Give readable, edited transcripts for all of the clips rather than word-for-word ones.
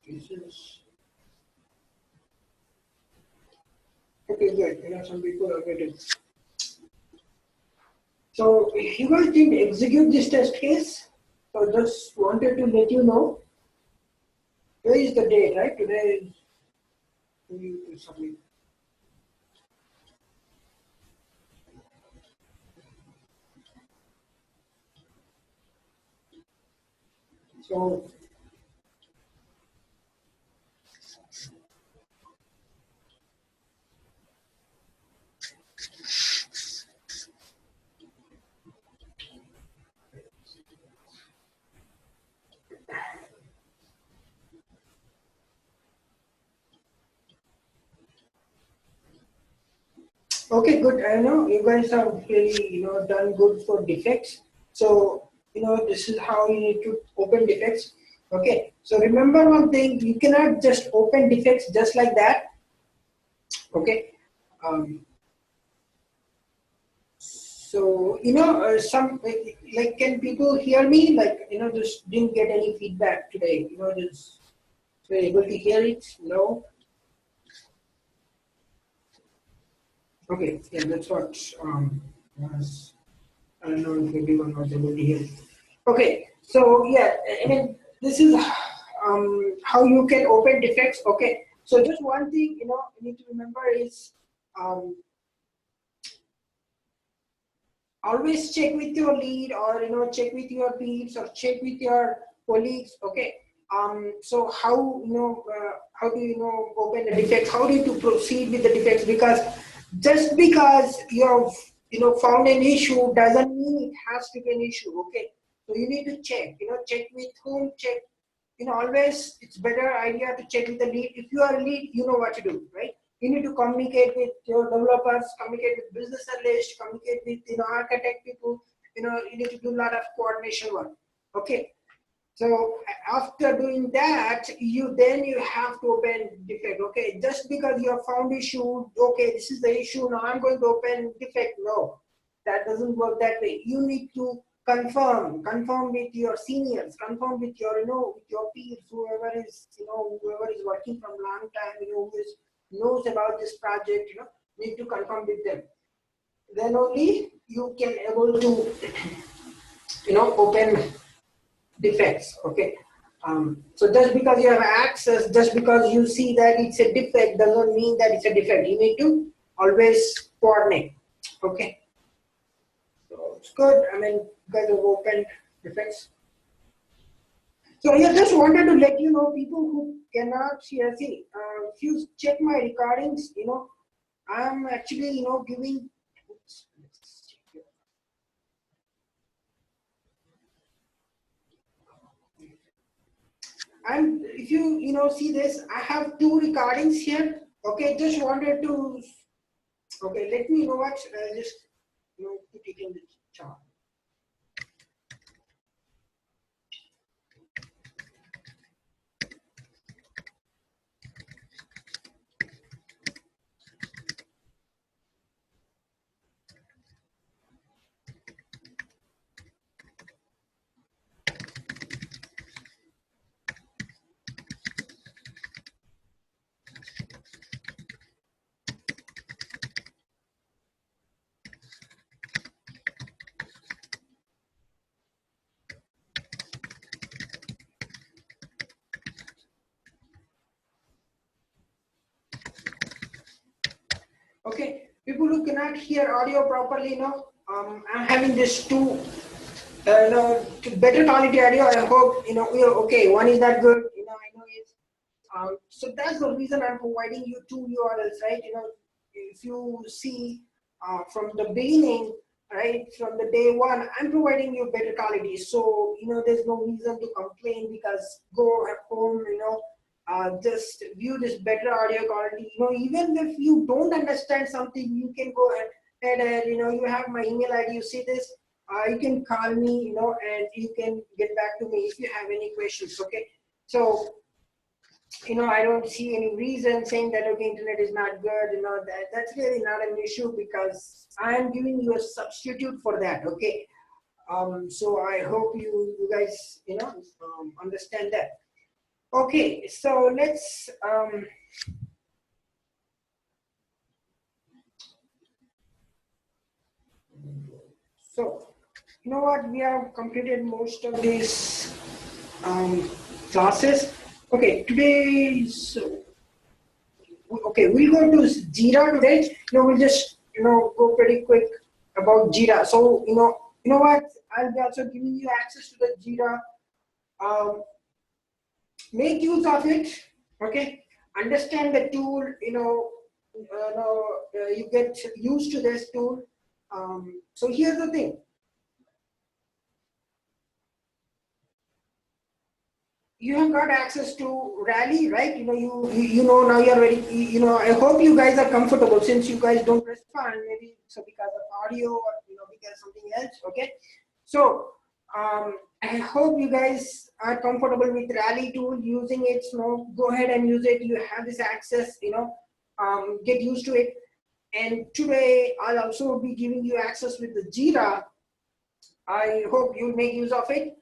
This is okay, good. Some people are getting. So you guys didn't execute this test case. So just wanted to let you know. Today is the date, right? Today is something. So okay, good. I know you guys have really done good for defects. So this is how you need to open defects. Okay. So remember one thing: you cannot just open defects just like that. Okay. Um, so some like can people hear me? Like just didn't get any feedback today. Just were able to hear it. No. Okay. Yeah, that's what was. I don't know if everyone was able to hear. Okay, so yeah, I mean this is how you can open defects. Okay, so just one thing you need to remember is um, always check with your lead, or check with your peers, or check with your colleagues. Okay, so how do open the defects? How do you proceed with the defects? Because just because you have found an issue doesn't mean it has to be an issue. Okay, so you need to check. Check with whom. Check. Always it's better idea to check with the lead. If you are a lead, you know what to do, right? You need to communicate with your developers, communicate with business analysts, communicate with architect people. You need to do a lot of coordination work. Okay. So after doing that, you have to open defect. Okay, just because you have found issue, okay, this is the issue. Now I'm going to open defect. No, that doesn't work that way. You need to confirm with your seniors, confirm with your with your peers, whoever is working from long time, who knows about this project. Need to confirm with them. Then only you can able to open defects. Okay, so just because you have access, just because you see that it's a defect doesn't mean that it's a defect. You need to always coordinate. Okay, so it's good. I mean, you guys have opened defects. So yeah, just wanted to let you know, people who cannot hear. See, if you check my recordings, I'm actually giving. Oops, let's check here. And if you see this, I have two recordings here. Okay, just wanted to. Okay, let me know what. Just put it in the chart. Okay, people who cannot hear audio properly, I'm having this two, better quality audio. I hope you're okay. One is not good, I know it's. So that's the reason I'm providing you two URLs, right? If you see from the beginning, right, from the day one, I'm providing you better quality. So there's no reason to complain, because go at home, just view this better audio quality. Even if you don't understand something, you can go ahead and you have my email ID. You see this, you can call me, and you can get back to me if you have any questions. Okay, so I don't see any reason saying that okay, internet is not good. That's really not an issue, because I am giving you a substitute for that. Okay, so I hope you guys understand that. Okay, so let's so you know what, we have completed most of these um, classes. Okay, today, so okay, we'll go to Jira today. We'll just go pretty quick about Jira. So you know what, I'll be also giving you access to the Jira. Um, Make use of it. Okay, understand the tool. You get used to this tool. So here's the thing. You have got access to Rally, right? You know now you're very. I hope you guys are comfortable since you guys don't respond. Maybe so because of audio or because something else. Okay, so I hope you guys are comfortable with Rally tool using it. Go ahead and use it. You have this access. Get used to it. And today I'll also be giving you access with the Jira. I hope you'll make use of it.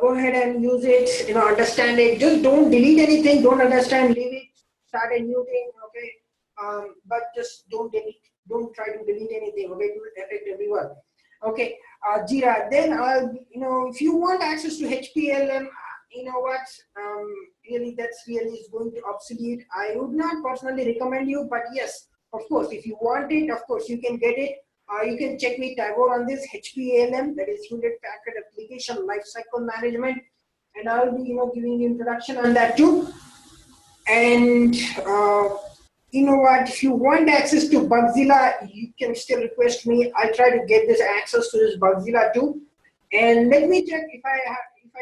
Go ahead and use it, understand it. Just don't delete anything, don't understand, leave it, start a new thing, okay? But just don't delete, don't try to delete anything, okay? It will affect everyone. Okay, Jira. Then, if you want access to HPLM, you know what, really that's really is going to obsolete. I would not personally recommend you, but yes, of course, if you want it, of course, you can get it. You can check with Tagore on this HPALM, that is Hewlett Packard Application Lifecycle Management, and I'll be giving you introduction on that too. And you know what? If you want access to Bugzilla, you can still request me. I'll try to get this access to this Bugzilla too. And let me check if I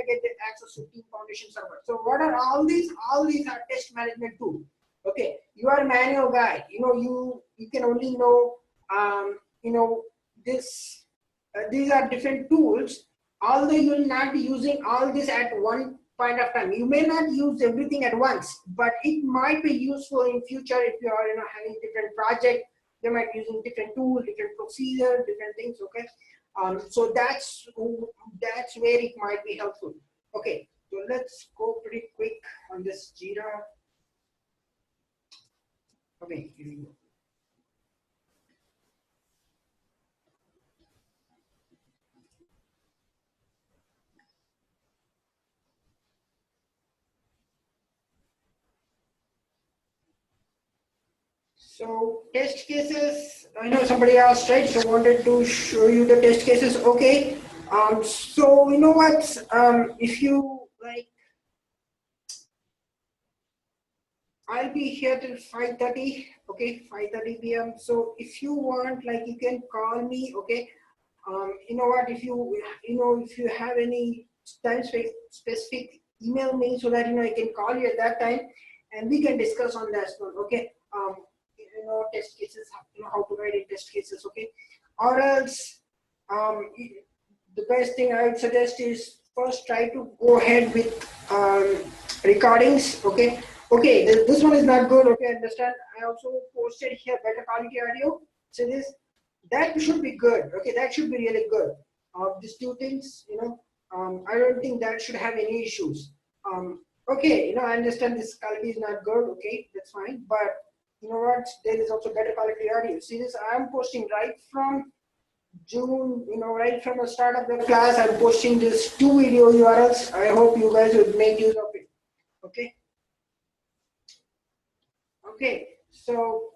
get the access to Team Foundation server. So what are all these? All these are test management tools. Okay, you are a manual guy. You can only know this. These are different tools. Although you will not be using all this at one point of time, you may not use everything at once, but it might be useful in future if you are having different project. They might be using different tool, different procedure, different things. Okay, so that's where it might be helpful. Okay, so let's go pretty quick on this Jira. Okay, here we go. So test cases, I know somebody asked, right? So wanted to show you the test cases. Okay. So you know what? If you like, I'll be here till 5:30. Okay, 5:30 p.m. So if you want, like, you can call me. Okay. You know what? If you have any time specific, email me so that I can call you at that time, and we can discuss on that one. Okay. Test cases, how to write in test cases. Okay, or else, the best thing I would suggest is first try to go ahead with recordings. Okay, this one is not good. Okay, understand. I also posted here better quality audio. So that should be good. Okay, that should be really good. These two things, I don't think that should have any issues. Okay, I understand this quality is not good. Okay, that's fine. But you know what? There is also better quality audio. See this? I am posting right from June. Right from the start of the class, I'm posting this 2 video URLs. I hope you guys would make use of it. Okay. Okay. So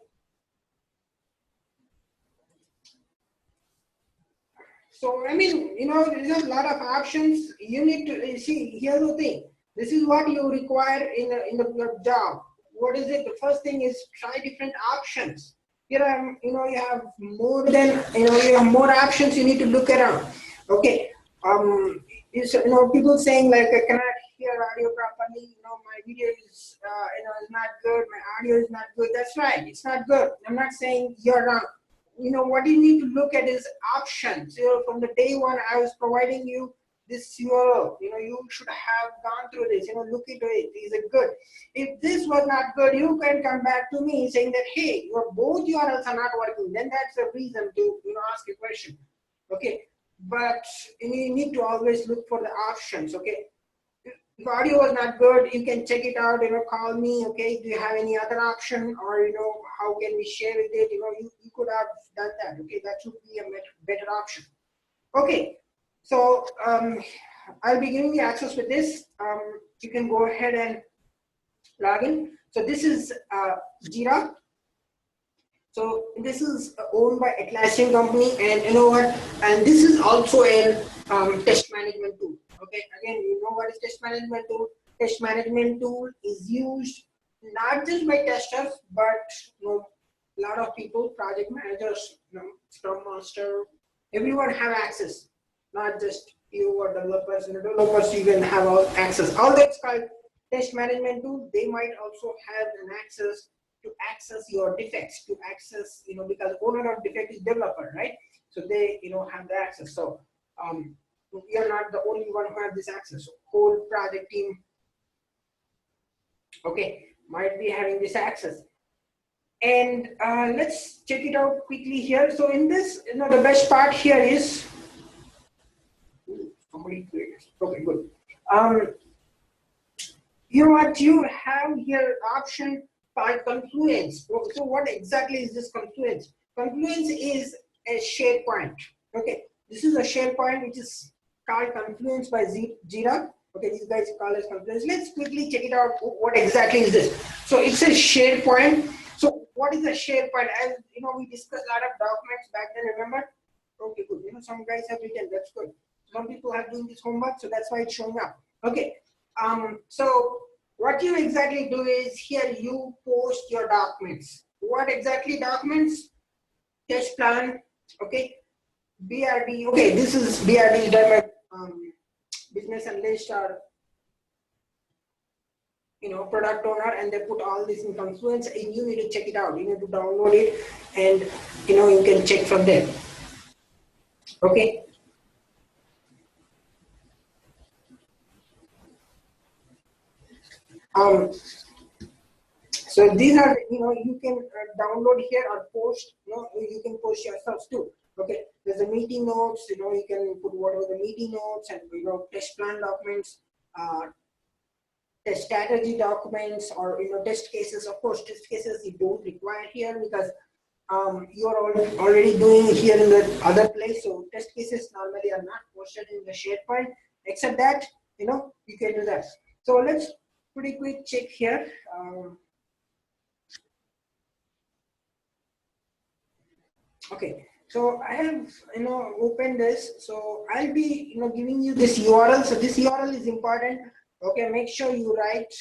I mean, there's a lot of options. You need to see. Here's the thing. This is what you require in your job. What is it? The first thing is try different options. You have more than you have more options. You need to look around. Okay. People saying like I cannot hear audio properly. My video is not good. My audio is not good. That's right. It's not good. I'm not saying you're wrong. What you need to look at is options. From the day one I was providing you this URL, you should have gone through this, look into it. Is it good? If this was not good, you can come back to me saying that, hey, your both URLs are not working. Then that's a reason to, ask a question. Okay. But you need to always look for the options. Okay. If audio was not good, you can check it out, call me, okay? Do you have any other option, or, how can we share with it? You could have done that, okay? That should be a better option. Okay, so I'll be giving you access with this. You can go ahead and log in. So this is Jira. So this is owned by Atlassian company, and you know what? And this is also a test management tool. Okay, again, you know what is test management tool? Test management tool is used not just by testers, but a lot of people, project managers, Scrum Master, everyone have access. Not just you or developers. And the developers even have all access. All that's called test management tool. They might also have an access to access your defects, to access, because owner of defect is developer, right? So they, have the access. So you're not the only one who has this access. So whole project team, okay, might be having this access. And let's check it out quickly here. So in this, the best part here is, somebody created. Okay, good. You know what you have here option called Confluence. So what exactly is this Confluence? Confluence is a SharePoint. Okay, this is a SharePoint which is called Confluence by Jira. Okay, these guys call it Confluence. Let's quickly check it out. What exactly is this? So it's a SharePoint. So what is a SharePoint? As we discussed a lot of documents back then. Remember? Okay, good. Some guys have written. That's good. Some people have doing this homework, so that's why it's showing up. Okay. So what you exactly do is here you post your documents. What exactly documents? Test plan, okay. BRD, okay, this is BRD done by business analyst or product owner, and they put all this in Confluence, and you need to check it out. You need to download it, and you can check from there. Okay. So these are, you can download here or post, you can post yourselves too. Okay, there's the meeting notes, you can put whatever the meeting notes and, test plan documents, test strategy documents, or, test cases. Of course, test cases you don't require here because you're already doing here in the other place. So test cases normally are not posted in the SharePoint, except that, you can do that. So let's pretty quick check here. Okay, so I have opened this. So I'll be giving you this URL. So this URL is important. Okay, make sure you write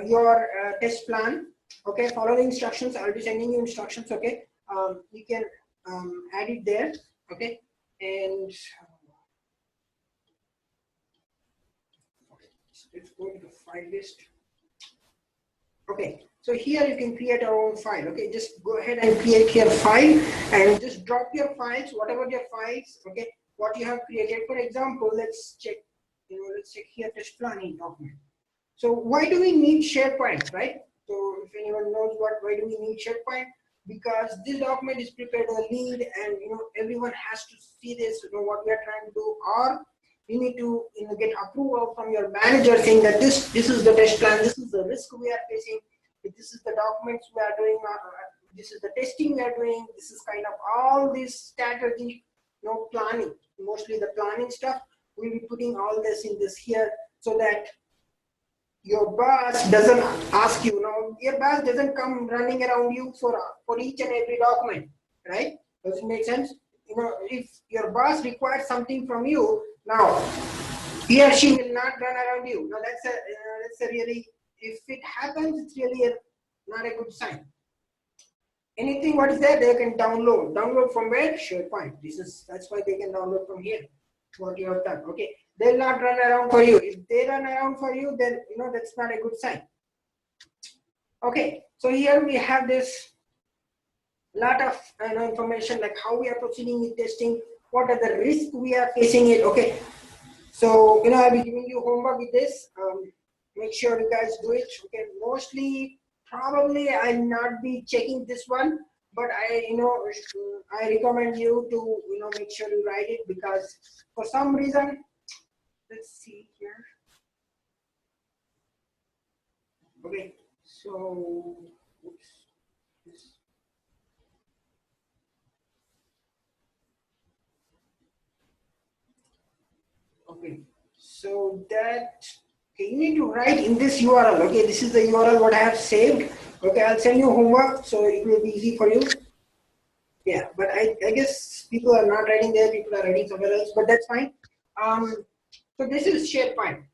your test plan. Okay, follow the instructions. I'll be sending you instructions. Okay, you can add it there. Okay, and let's go to the file list. Okay, so here you can create your own file. Okay, just go ahead and create your file and just drop your files, whatever your files, okay, what you have created. For example, let's check, let's check here test planning document. So why do we need SharePoint, right? So if anyone knows why do we need SharePoint? Because this document is prepared by the lead, and everyone has to see this, what we are trying to do, or you need to get approval from your manager saying that this is the test plan, this is the risk we are facing, this is the documents we are doing, this is the testing we are doing, this is kind of all this strategy, planning, mostly the planning stuff. We'll be putting all this in this here so that your boss doesn't ask you, your boss doesn't come running around you for each and every document, right? Does it make sense? If your boss requires something from you, now he or she will not run around you. Now that's a really, if it happens, it's really not a good sign. Anything what is there, they can download. Download from where? SharePoint. That's why they can download from here. What you have done. Okay. They'll not run around for you. If they run around for you, then that's not a good sign. Okay. So here we have this lot of information like how we are proceeding with testing, what are the risks we are facing it. Okay. So I'll be giving you homework with this. Make sure you guys do it. Okay. Mostly, probably I'll not be checking this one, but I recommend you to make sure you write it, because for some reason, let's see here. Okay, so oops. Okay, so that, okay, you need to write in this URL. Okay, this is the URL what I have saved. Okay, I'll send you homework so it will be easy for you. Yeah, but I guess people are not writing there, people are writing somewhere else, but that's fine. So this is SharePoint.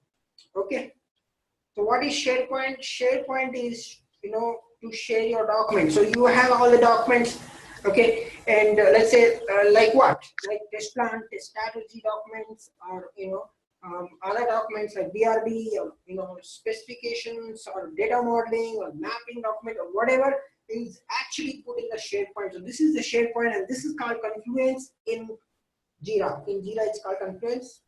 Okay, so what is SharePoint? SharePoint is, to share your documents. So you have all the documents, okay, and let's say like what? Like test plan, test strategy documents, or other documents like BRB, or specifications, or data modeling, or mapping document, or whatever is actually put in the SharePoint. So this is the SharePoint, and this is called Confluence in Jira. In Jira, it's called Confluence.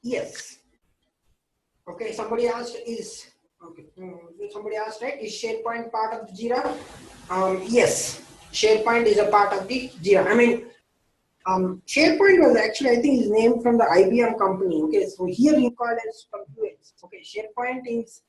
Yes. Okay, somebody asked is okay. Somebody asked, right? Is SharePoint part of the Jira? Yes, SharePoint is a part of the Jira. I mean, SharePoint was actually, I think, is named from the IBM company. Okay, so here you call it Confluence. Okay, SharePoint is,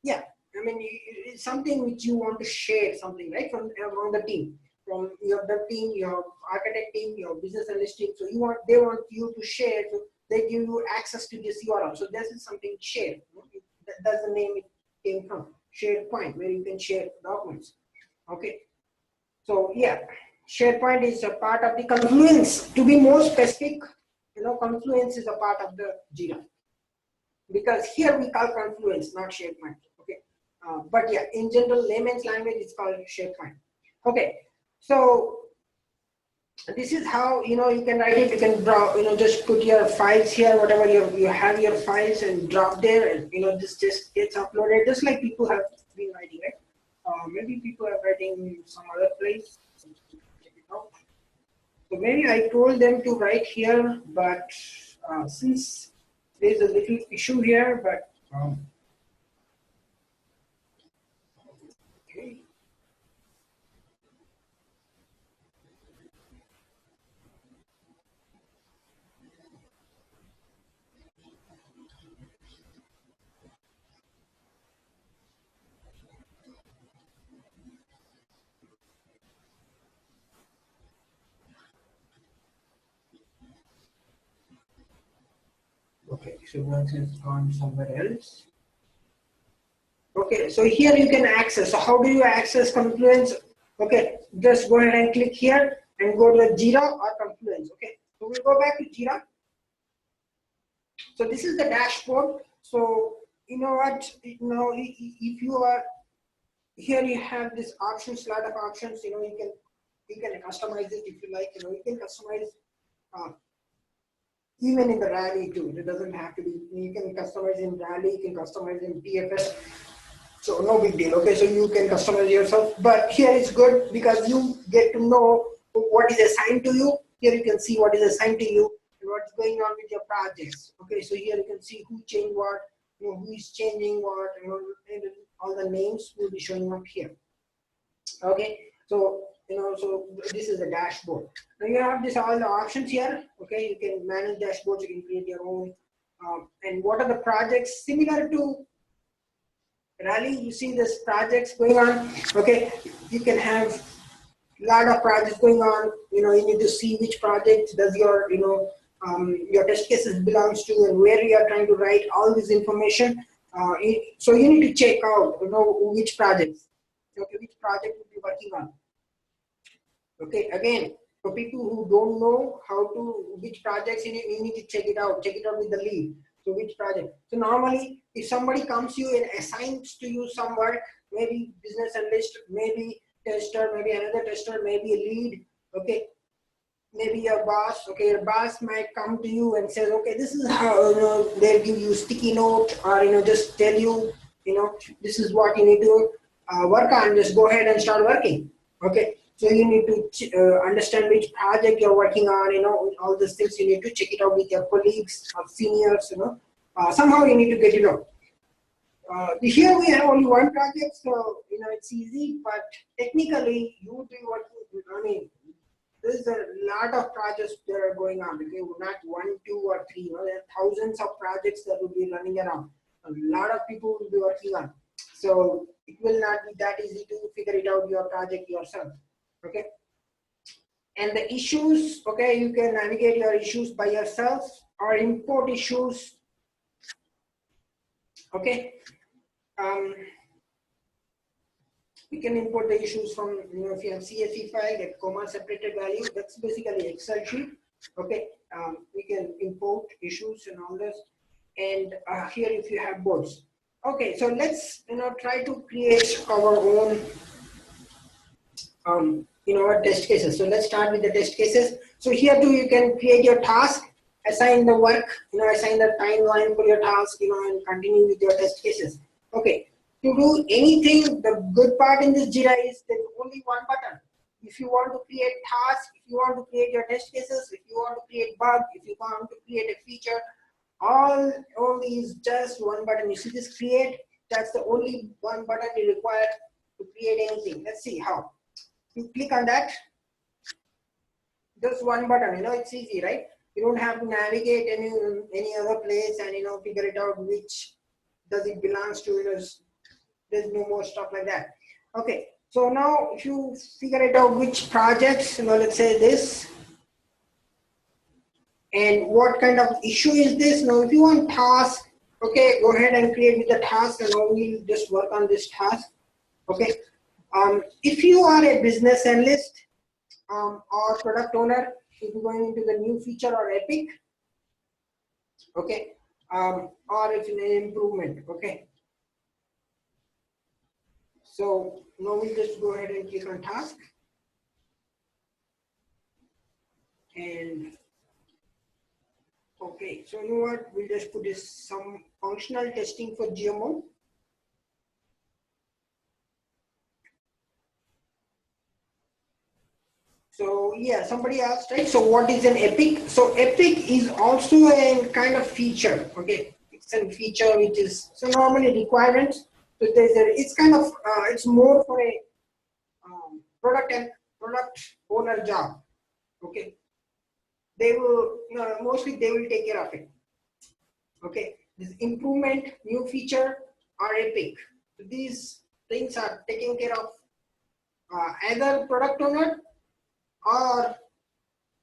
yeah. I mean, it's something which you want to share something, right, from among the team, from your dev team, your architect team, your business analyst team. So they want you to share. So they give you access to this URL. So this is something shared. That's the name it came from. SharePoint, where you can share documents. Okay. So yeah, SharePoint is a part of the Confluence. To be more specific, Confluence is a part of the Jira. Because here we call Confluence, not SharePoint. Okay. But yeah, in general, layman's language, it's called SharePoint. Okay. So this is how you can write it. You can draw, just put your files here, whatever you have your files, and drop there, and this just gets uploaded, just like people have been writing, right? Maybe people are writing some other place. Check it out. So maybe I told them to write here, but since there's a little issue here, but okay. Okay, so once it's gone somewhere else. Okay, so here you can access. So how do you access Confluence? Okay, just go ahead and click here and go to the Jira or Confluence. Okay, so we'll go back to Jira. So this is the dashboard. So you know what? If you are here, you have this options, lot of options. You can customize it if you like. You can customize even in the Rally too. It doesn't have to be. You can customize in Rally. You can customize in TFS. So no big deal. Okay, so you can customize yourself, but here it's good because you get to know what is assigned to you. Here you can see what is assigned to you and what's going on with your projects. Okay, so here you can see who changed what, who is changing what, and all the names will be showing up here. Okay, so so this is the dashboard. Now you have this all the options here. Okay, you can manage dashboards. You can create your own. And what are the projects similar to Rally? You see this projects going on. Okay, you can have a lot of projects going on. You need to see which project does your test cases belongs to, and where you are trying to write all this information. So you need to check out which projects. Okay, which project will be working on. Okay, again, for people who don't know which projects you need to check it out with the lead. So which project? So normally, if somebody comes to you and assigns to you some work, maybe business analyst, maybe tester, maybe another tester, maybe a lead, okay, maybe your boss, okay, your boss might come to you and says, okay, this is how, they'll give you sticky note, or, just tell you, this is what you need to work on, just go ahead and start working, okay. So you need to understand which project you're working on, all these things you need to check it out with your colleagues or seniors, somehow you need to get it out. Here we have only one project, so it's easy, but technically you would be working, I mean, there's a lot of projects that are going on. Okay, not one, two, or three. You know, there are thousands of projects that will be running around. A lot of people will be working on. So it will not be that easy to figure it out your project yourself. Okay. And the issues, okay, you can navigate your issues by yourself or import issues. Okay. We can import the issues from, you know, if you have CSV file, get comma separated value, that's basically Excel sheet. Okay. We can import issues and all this. And here if you have boards. Okay, so let's, you know, try to create our own you know, test cases. So let's start with the test cases. So here too, you can create your task, assign the work, you know, assign the timeline for your task, you know, and continue with your test cases. Okay, to do anything, the good part in this Jira is there's only one button. If you want to create tasks, if you want to create your test cases, if you want to create bug, if you want to create a feature, all is just one button. You see this create, that's the only one button you require to create anything. Let's see how. You click on that, just one button, you know, it's easy, right? You don't have to navigate any other place and, you know, figure it out which does it belongs to, you know, there's no more stuff like that. Okay, so now if you figure it out which projects, you know, let's say this, and what kind of issue is this. Now if you want task, okay, go ahead and create with the task, and now we'll just work on this task. Okay, if you are a business analyst or product owner, if you're going into the new feature or epic, okay, or if in an improvement, okay. So now we'll just go ahead and click on task, and okay, so you know what, we'll just put this some functional testing for GMO. So yeah, somebody asked, right? So what is an epic? So epic is also a kind of feature. Okay, it's a feature which is so normally requirements. So it's kind of it's more for a product owner job. Okay, they will, you know, mostly they will take care of it. Okay, this improvement, new feature, or epic. So these things are taken care of either product owner or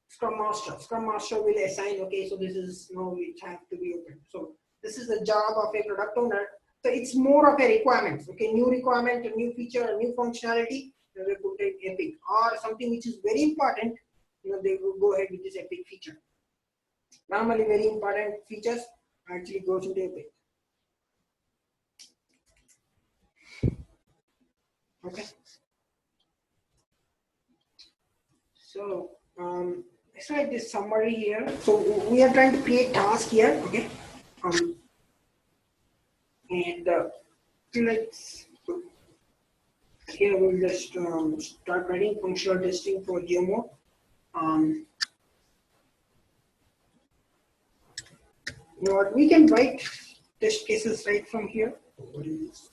Scrum Master. Scrum Master will assign, okay, so this is, you know, which have to be open. So this is the job of a product owner. So it's more of a requirement. Okay, new requirement, a new feature, a new functionality, they will take epic. Or something which is very important, you know, they will go ahead with this epic feature. Normally very important features actually goes into epic. Okay. So let's write this summary here. So we are trying to create task here. Okay. And let's here we'll just start writing functional testing for GMO. You know what? We can write test cases right from here. What is this?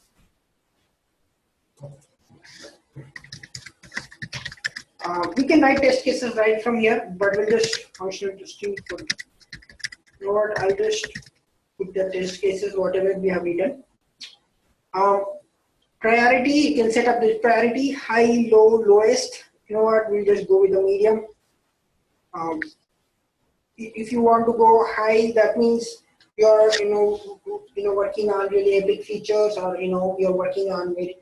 We can write test cases right from here, but we'll just functional testing for. You know what? I'll just put the test cases whatever we have written. Priority, you can set up this priority, high, low, lowest. You know what, we'll just go with the medium. If you want to go high, that means you're, you know, working on really epic features, or, you know, you're working on very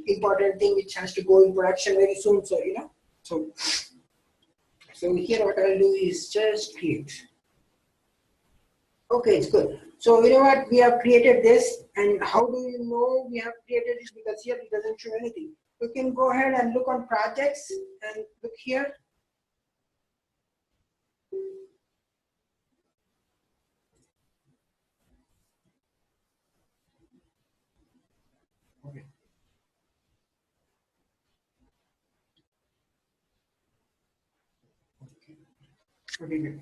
important thing which has to go in production very soon. So, you know, so here what I'll do is just create. Okay, it's good. So you know what, we have created this, and how do you know we have created it? Because here it doesn't show anything. You can go ahead and look on projects and look here. Okay. Okay, good.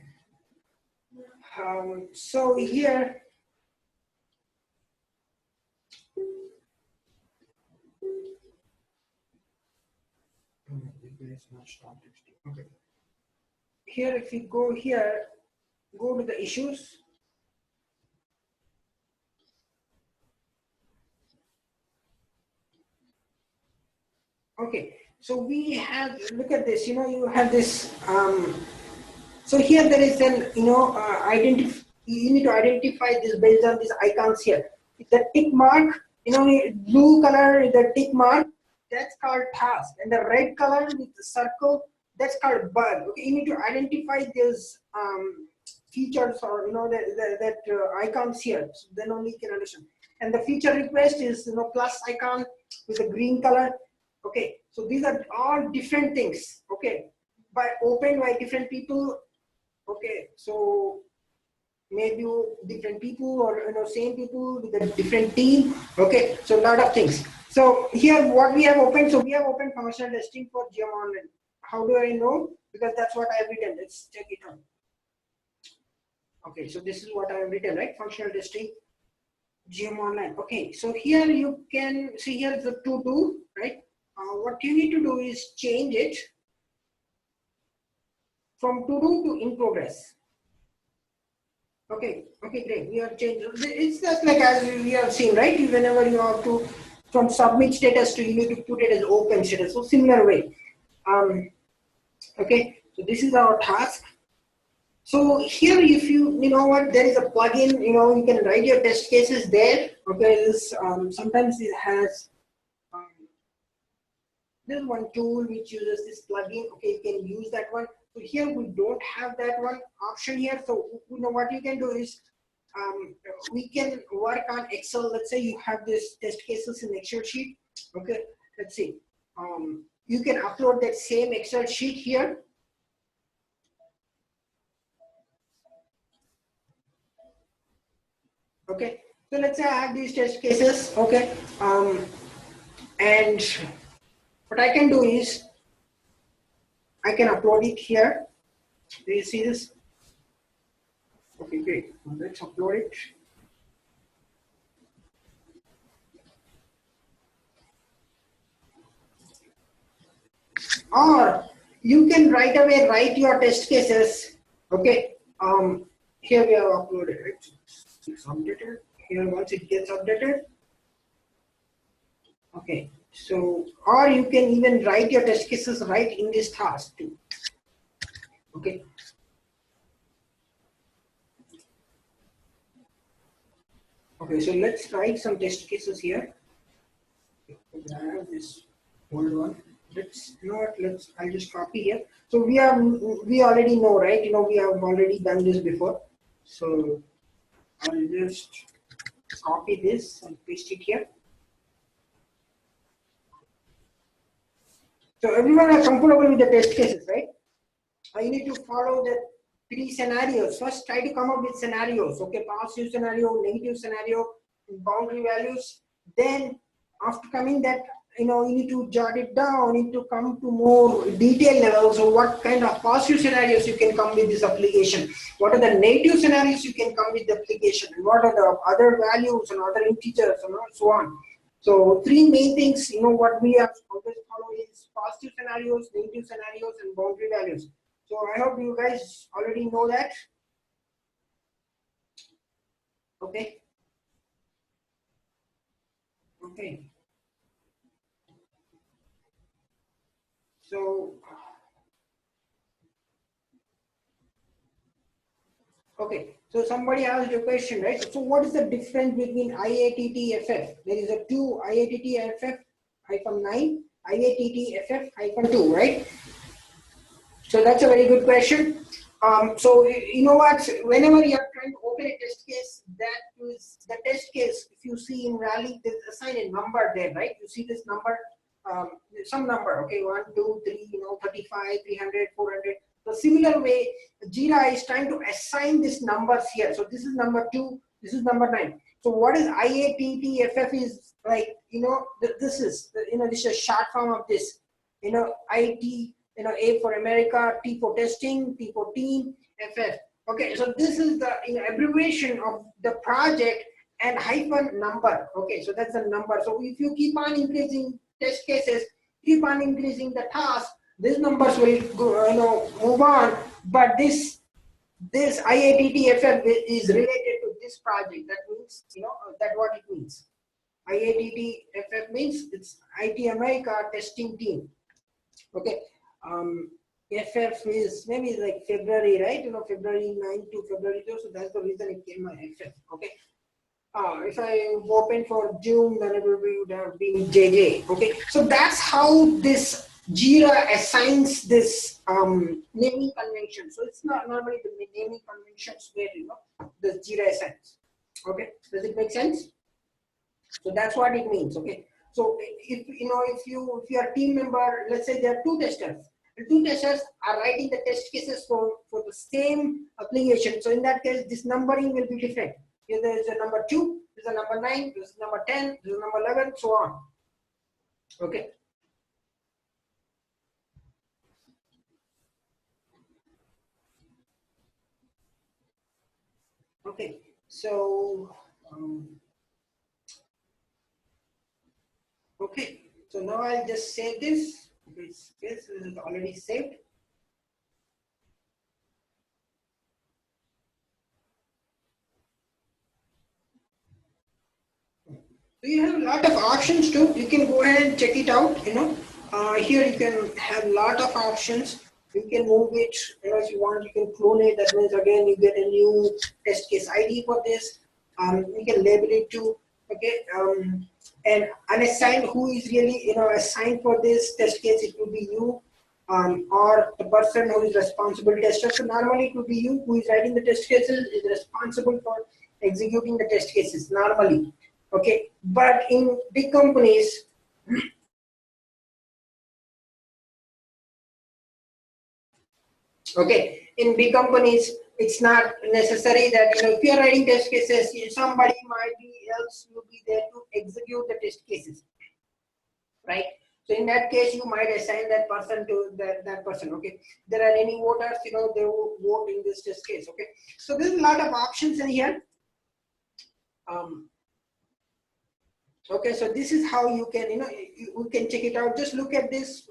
So here, there is no stop testing. Okay. Here, if you go here, go to the issues. Okay, so we have, look at this, you have this, so here there is an, you need to identify this based on these icons here. The tick mark, blue color is the tick mark, that's called task. And the red color with the circle, that's called bug. Okay, you need to identify these features or, that icons here. So then only you can understand. And the feature request is, plus icon with a green color. Okay, so these are all different things. Okay, opened by different people. Okay, so maybe different people or same people with a different team. Okay, so a lot of things. So here what we have opened, so we have opened functional testing for GM Online. How do I know? Because that's what I have written. Let's check it out. Okay, so this is what I have written, right? Functional testing, GM Online. Okay, so here you can see here the to do, right? What you need to do is change it from to do to in progress. Okay, great. We have changed. It's just like as we have seen, right? Whenever you have to from submit status to you need to put it as open status. So similar way. Okay, so this is our task. So here, if you know what, there is a plugin. You can write your test cases there. Okay, this sometimes it has. There's one tool which uses this plugin. Okay, you can use that one. So here we don't have that one option here. So what you can do is we can work on Excel. Let's say you have this test cases in Excel sheet. Okay, let's see. You can upload that same Excel sheet here. Okay, so let's say I have these test cases. Okay, and what I can do is I can upload it here. Do you see this? Okay, great. Let's upload it. Or you can right away write your test cases. Okay. Here we have uploaded it. It's updated. Here once it gets updated. Okay. So, or you can even write your test cases right in this task too. Okay. Okay, so let's write some test cases here. I have this old one. I'll just copy here. So we already know, right? We have already done this before. So I'll just copy this and paste it here. So everyone are comfortable with the test cases, right? You need to follow the 3 scenarios. First, try to come up with scenarios. Okay, positive scenario, negative scenario, boundary values. Then, after coming that, you need to jot it down. You need to come to more detail level. So, what kind of positive scenarios you can come with this application? What are the negative scenarios you can come with the application? And what are the other values and other integers and so on? So 3 main things, what we have always follow is positive scenarios, negative scenarios, and boundary values. So I hope you guys already know that. Okay. Okay. So, okay. So somebody asked a question, right? So what is the difference between IATTFF? There is a 2 IATTFF-9, IATTFF-2, right? So that's a very good question. So you know what? Whenever you are trying to open a test case, that is the test case. If you see in Rally, there's assign a number there, right? You see this number, some number. Okay, 1, 2, 3, 35, 300, 400. So similar way, Jira is trying to assign these numbers here. So this is number 2. This is number 9. So what is IATTFF is like? This is this is a short form of this. IT. A for America, T for testing, T for team, FF. Okay, so this is the abbreviation of the project and hyphen number. Okay, so that's the number. So if you keep on increasing test cases, keep on increasing the task, these numbers will go, move on, but this IATTFF is related to this project. That means, that what it means. IATTFF means it's IT America testing team. Okay. FF is maybe like February, right? February 9 to February 2. So that's the reason it came my FF. Okay. If I open for June, then it would have been JJ. Okay, so that's how this JIRA assigns this naming convention. So it's not normally the naming conventions where the JIRA assigns. Okay, does it make sense? So that's what it means. Okay, so if your team member, let's say there are two testers. The two testers are writing the test cases for the same application. So in that case, this numbering will be different. Here there is a number 2, there is a number 9, there is number 10, there is number 11, so on. Okay. Okay. So okay. So now I'll just save this. This is already saved. So you have a lot of options too. You can go ahead and check it out. Here you can have a lot of options. You can move it. If you want, you can clone it. That means again you get a new test case ID for this. You can label it too. Okay. And unassigned, who is really assigned for this test case? It will be you. Or the person who is responsible tester. So normally it will be you who is writing the test cases, is responsible for executing the test cases normally. Okay, but in big companies, okay, in big companies, it's not necessary that if you're writing test cases, somebody might be else will be there to execute the test cases, right? So in that case, you might assign that person to that person. Okay, there are any voters, they will vote in this test case. Okay, so there's a lot of options in here. Okay, so this is how you can, you can check it out. Just look at this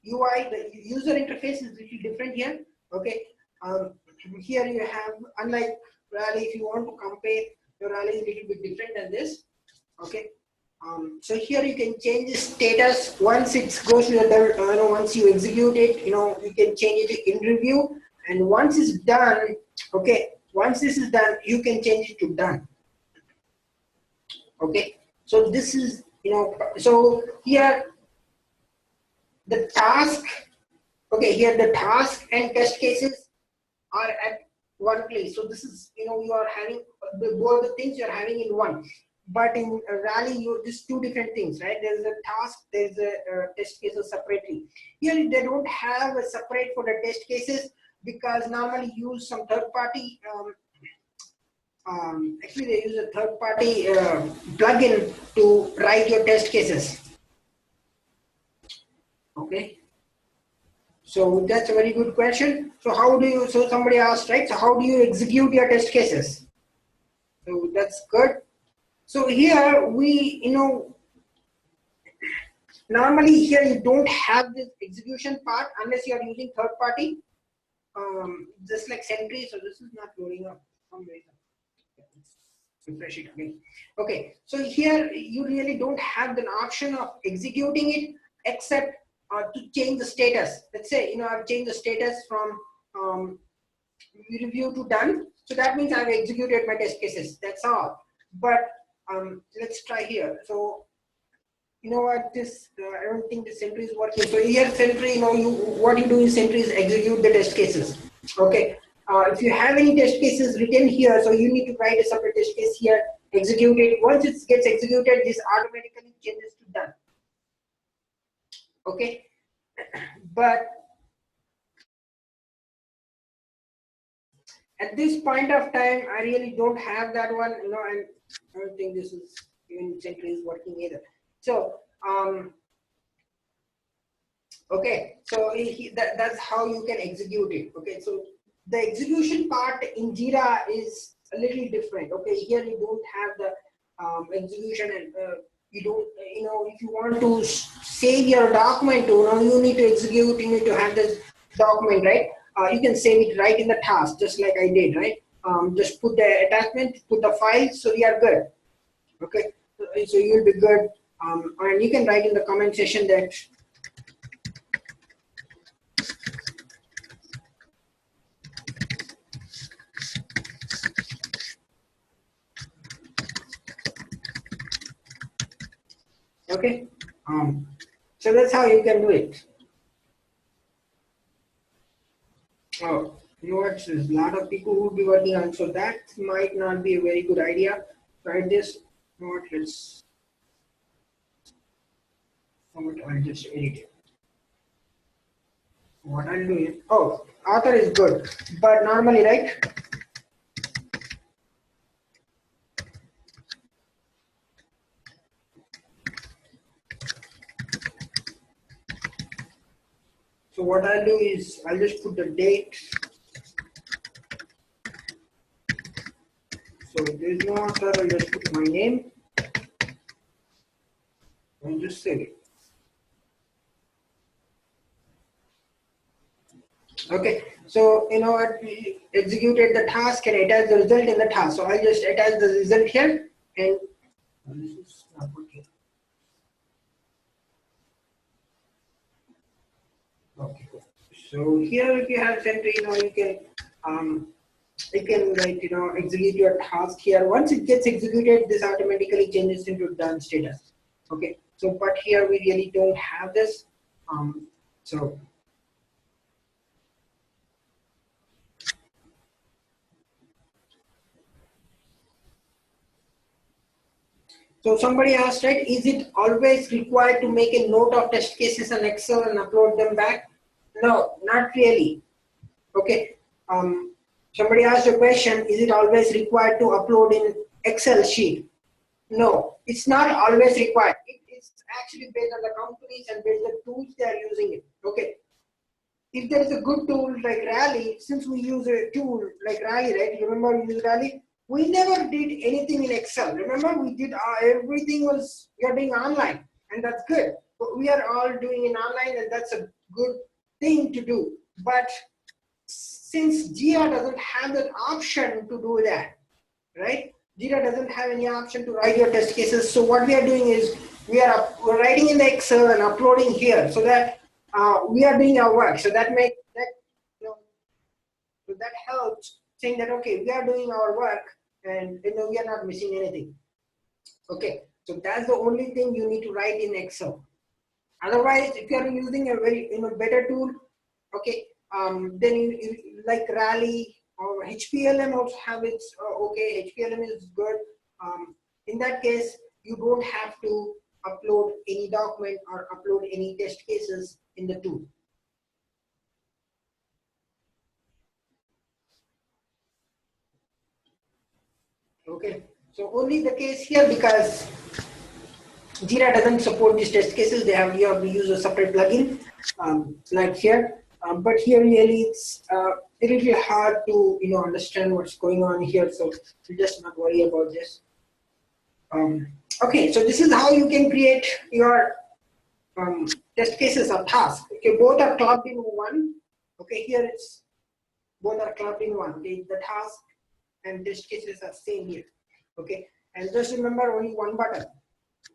UI. The user interface is a little different here. Okay, here you have, unlike Rally, if you want to compare, your Rally is a little bit different than this. Okay, so here you can change the status once it goes to the once you execute it. You can change it in review, and once it's done, okay, once this is done, you can change it to done. Okay, so this is so here the task, okay, here the task and test cases are at one place. So this is you are having both the things you're having in one, but in Rally this two different things, right? There's a task, there's a test cases separately. Here they don't have a separate for the test cases because normally use some third party actually they use a third party plugin to write your test cases. Okay, so that's a very good question. So how do you, so somebody asked, right, so how do you execute your test cases? So that's good. So here we, normally here you don't have this execution part unless you are using third party, just like Sentry. So this is not loading up. Refresh it again. Okay, so here you really don't have the option of executing it except to change the status. Let's say I've changed the status from review to done. So that means I've executed my test cases. That's all. But let's try here. So what, this I don't think the Sentry is working. So here Sentry, what you do in Sentry is execute the test cases. Okay. If you have any test cases written here, so you need to write a separate test case here, execute it. Once it gets executed, this automatically changes to done. Okay, but at this point of time, I really don't have that one, and I don't think this is even Sentry is working either. So, okay, so that's how you can execute it. Okay, so the execution part in Jira is a little different. Okay, here you don't have the execution and you don't, if you want to save your document, you need to execute, you need to have this document, right? You can save it right in the task, just like I did, right? Just put the attachment, put the file, so we are good. Okay, so you'll be good. And you can write in the comment section that okay. So that's how you can do it. Oh, you know what? There's a lot of people who will be working on, so that might not be a very good idea. Write this. You know what? I'll just edit it. What I'll do is, oh, author is good, but normally, right? So what I'll do is, I'll just put the date. So if there is no author, I'll just put my name and just save it. Okay, so we executed the task and attach the result in the task. So I'll just attach the result here, and this is not working. Okay, cool. So here, if you have sentry, you can like execute your task here. Once it gets executed, this automatically changes into done status. Okay, so but here we really don't have this. So somebody asked, right, is it always required to make a note of test cases in Excel and upload them back? No, not really. Okay. Somebody asked a question, is it always required to upload in Excel sheet? No, it's not always required. It's actually based on the companies and based on the tools they are using it. Okay. If there is a good tool like Rally, since we use a tool like Rally, right? Remember we use Rally? We never did anything in Excel. Remember, we did everything was we are doing online, and that's good. But we are all doing it online, and that's a good thing to do. But since Jira doesn't have that option to do that, right? Jira doesn't have any option to write your test cases. So what we are doing is we're writing in the Excel and uploading here, so that we are doing our work. So that makes that so that helps saying that okay, we are doing our work and we are not missing anything. Okay, so that's the only thing you need to write in Excel. Otherwise, if you are using a very better tool, okay, then like Rally or HPLM also have its okay. HPLM is good. In that case, you don't have to upload any document or upload any test cases in the tool. Okay, so only the case here because Jira doesn't support these test cases. You have to use a separate plugin like here. But here really it's a little hard to understand what's going on here. So you just not worry about this. Okay, so this is how you can create your test cases or tasks. Okay, both are clubbed in one. Okay, here it's both are clubbed in one. The task and test cases are same here. Okay, and just remember only one button.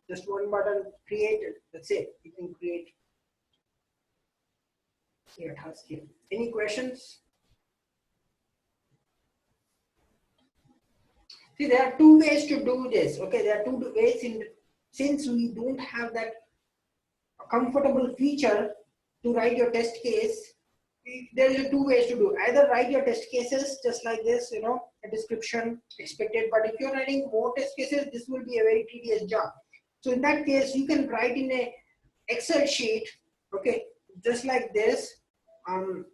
Just one button created. That's it. You can create your task here. Any questions? See, there are two ways to do this. Okay, there are two ways since we don't have that comfortable feature to write your test case. There is two ways to do. Either write your test cases just like this, a description expected. But if you're writing more test cases, this will be a very tedious job. So in that case, you can write in a Excel sheet, okay, just like this, and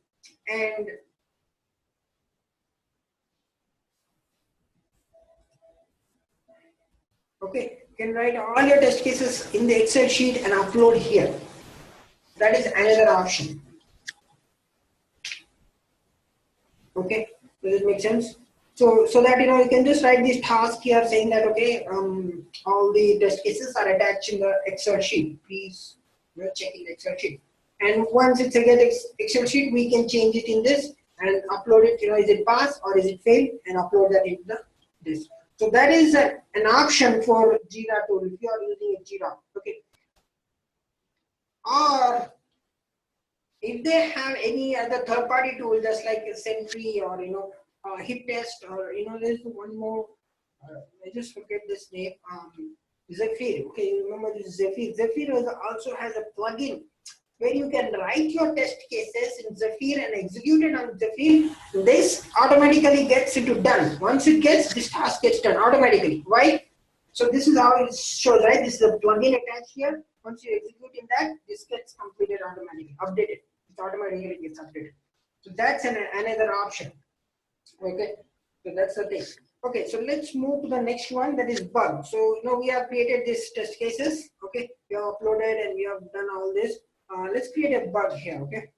okay, you can write all your test cases in the Excel sheet and upload here. That is another option. Okay, does it make sense? So that you can just write this task here saying that okay, all the test cases are attached in the Excel sheet. Please check in the Excel sheet. And once it's a get Excel sheet, we can change it in this and upload it. Is it pass or is it fail, and upload that into this. So that is an option for Jira tool if you are using a Jira. Okay. Or if they have any other third-party tool, just like a Sentry or Hit Test, or there's one more. I just forget this name. Zephyr. Okay, you remember this Zephyr? Zephyr also has a plugin where you can write your test cases in Zephyr and execute it on Zephyr. This automatically gets into done. Once it gets, this task gets done automatically. Why? So this is how it shows, right? This is a plugin attached here. Once you execute in that, this gets completed automatically, updated. It automatically gets updated. So that's another option. Okay, so that's the thing. Okay, so let's move to the next one, that is bug. So we have created these test cases. Okay, we have uploaded and we have done all this. Let's create a bug here. Okay,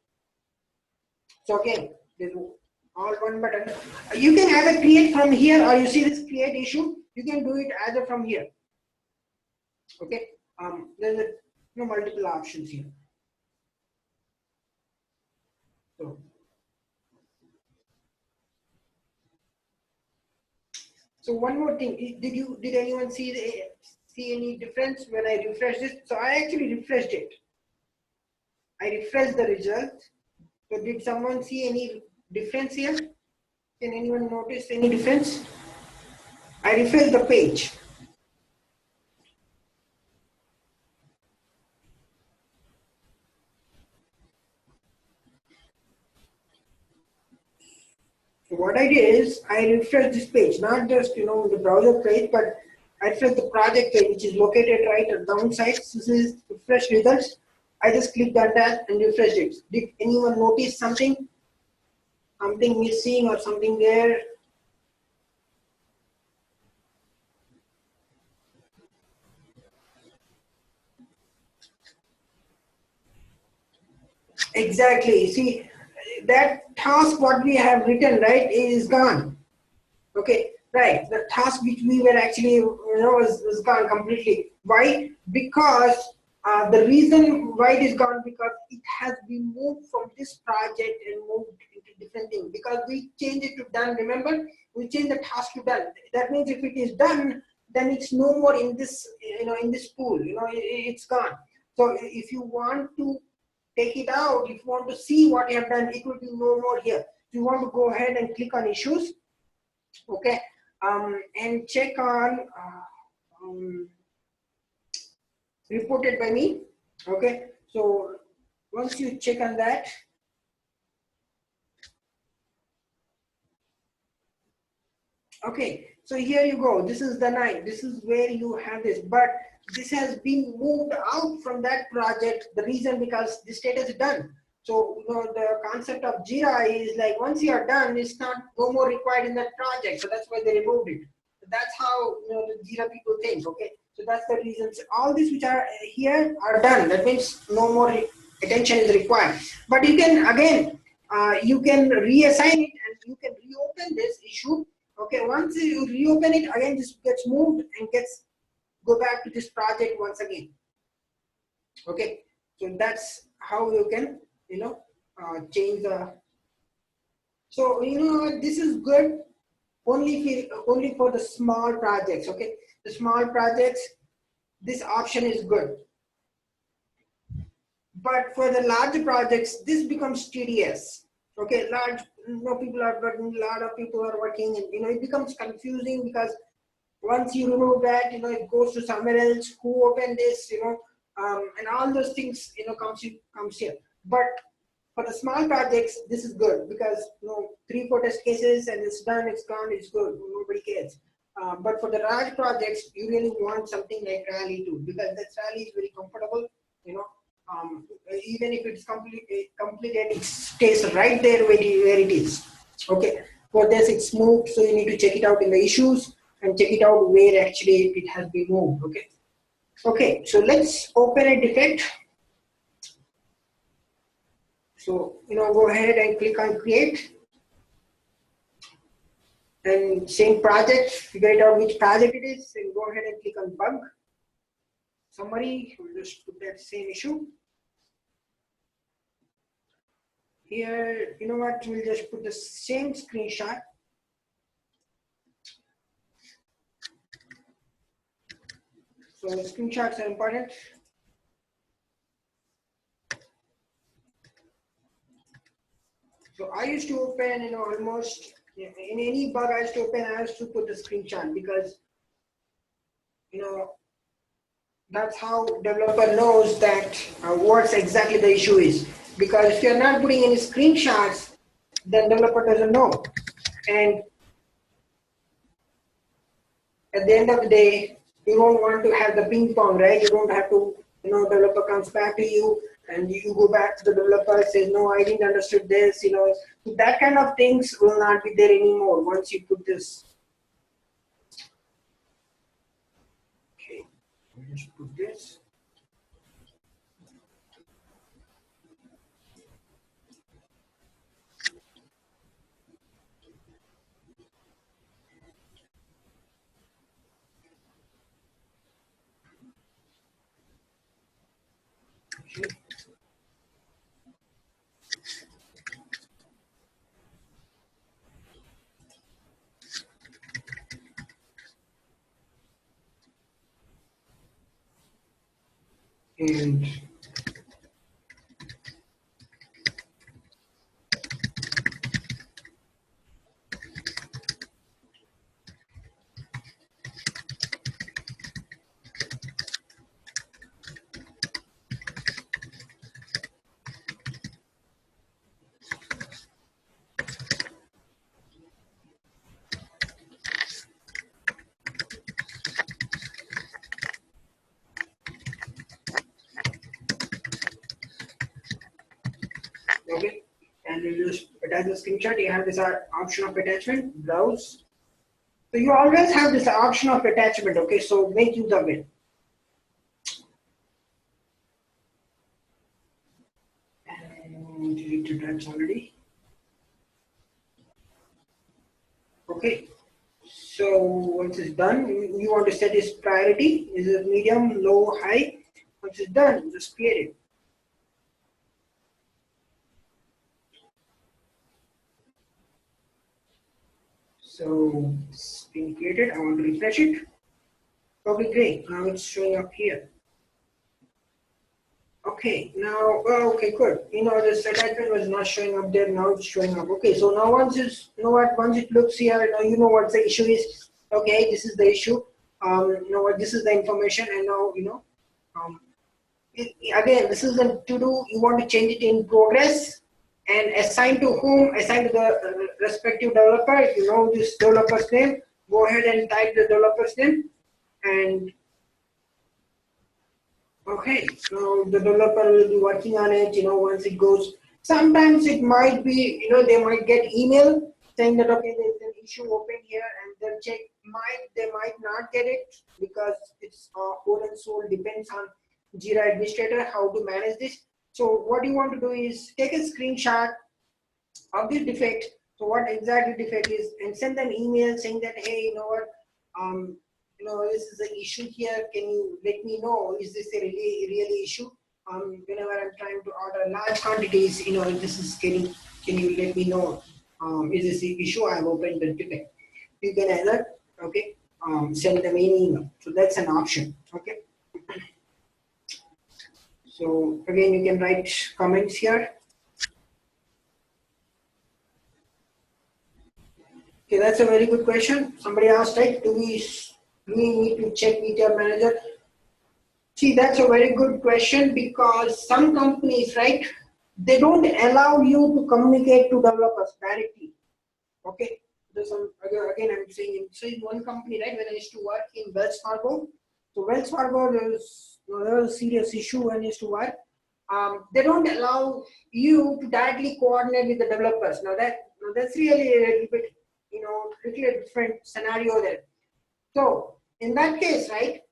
so again, there's all one button. You can either create from here, or you see this create issue, you can do it either from here. Okay, there's multiple options here. So one more thing, did anyone see any difference when I refreshed this? So I actually refreshed it. I refreshed the result. So did someone see any difference here? Can anyone notice any difference? I refreshed the page. So what I did is I refreshed this page, not just the browser page, but I refreshed the project page, which is located right at downside. This is refresh results. I just clicked on that and refreshed it. Did anyone notice something? Something missing or something there? Exactly. See, that task what we have written, right, is gone. Okay, right. The task which we were actually, is gone completely. Why? Because the reason why it is gone, because it has been moved from this project and moved into different thing. Because we changed it to done. Remember, we changed the task to done. That means if it is done, then it's no more in this, in this pool. It's gone. So if you want to take it out, if you want to see what you have done, it will be no more here. If you want to go ahead and click on issues, okay, and check on reported by me. Okay, so once you check on that, okay, so here you go. This is the 9. This is where you have this, but this has been moved out from that project. The reason, because the status is done. So the concept of Jira is like once you are done, it's not no more required in that project. So that's why they removed it. That's how the Jira people think. Okay, so that's the reason. So all these which are here are done. That means no more attention is required. But you can again, you can reassign it and you can reopen this issue. Okay, once you reopen it again, this gets moved and go back to this project once again. Okay, so that's how you can change the. So this is good only for the small projects. Okay, the small projects, this option is good. But for the larger projects, this becomes tedious. Okay, people are working, a lot of people are working, and it becomes confusing because once you remove that, it goes to somewhere else. Who opened this, and all those things, comes here. But for the small projects, this is good because 3-4 test cases and it's done, it's gone, it's good. Nobody cares. But for the large projects, you really want something like Rally too, because that Rally is very comfortable. Even if it's completed, it stays right there where it is. Okay. For this, it's moved, so you need to check it out in the issues and check it out where actually it has been moved. Okay. Okay. So let's open a defect. So go ahead and click on create. and same project, figure it out which project it is, and go ahead and click on bug summary. We'll just put that same issue here. You know what, we'll just put the same screenshot. So screenshots are important. So I used to open, almost in any bug I used to open, I used to put the screenshot, because that's how developer knows that what's exactly the issue is. Because if you're not putting any screenshots, then developer doesn't know. And at the end of the day, you don't want to have the ping pong, right? You don't have to, developer comes back to you and you go back to the developer, says, no, I didn't understood this, that kind of things will not be there anymore once you put this. Okay, I'll just put this. Okay. And okay, and you just attach the screenshot. You have this option of attachment, browse. So you always have this option of attachment, okay, so make use of it. And deleted that already. Okay, so once it's done, you want to set this priority. Is it medium, low, high? Once it's done, just create it. So it's been created. I want to refresh it. Okay, great. Now it's showing up here. Okay, now, okay, good. This attachment was not showing up there. Now it's showing up. Okay, so now once it's, once it looks here, now you know what the issue is. Okay, this is the issue. What, this is the information, and now, again, this is the to do. You want to change it in progress and assign to whom? Assign to the respective developer. If you know this developer's name, go ahead and type the developer's name. And okay, so the developer will be working on it. Once it goes, sometimes it might be, they might get email saying that okay, there's an issue open here, and they'll check. They might not get it, because it's whole and soul depends on Jira administrator how to manage this. So what you want to do is take a screenshot of this defect. So what exactly defect is, and send an email saying that, hey, you know what, this is the issue here. Can you let me know? Is this a really issue? Whenever I'm trying to order large quantities, this is getting. Can you let me know? Is this the issue? I've opened the defect. You can either send them an email. So that's an option. Okay. So again, you can write comments here. Okay, that's a very good question. Somebody asked, right? Do we need to check with your manager? See, that's a very good question, because some companies, right, they don't allow you to communicate to developers directly. Okay. Again, I'm saying in one company, right, when I used to work in Wells Fargo. So Wells Fargo, there was a serious issue when I used to work. They don't allow you to directly coordinate with the developers. Now that's really a little bit, little different scenario there. So in that case, right,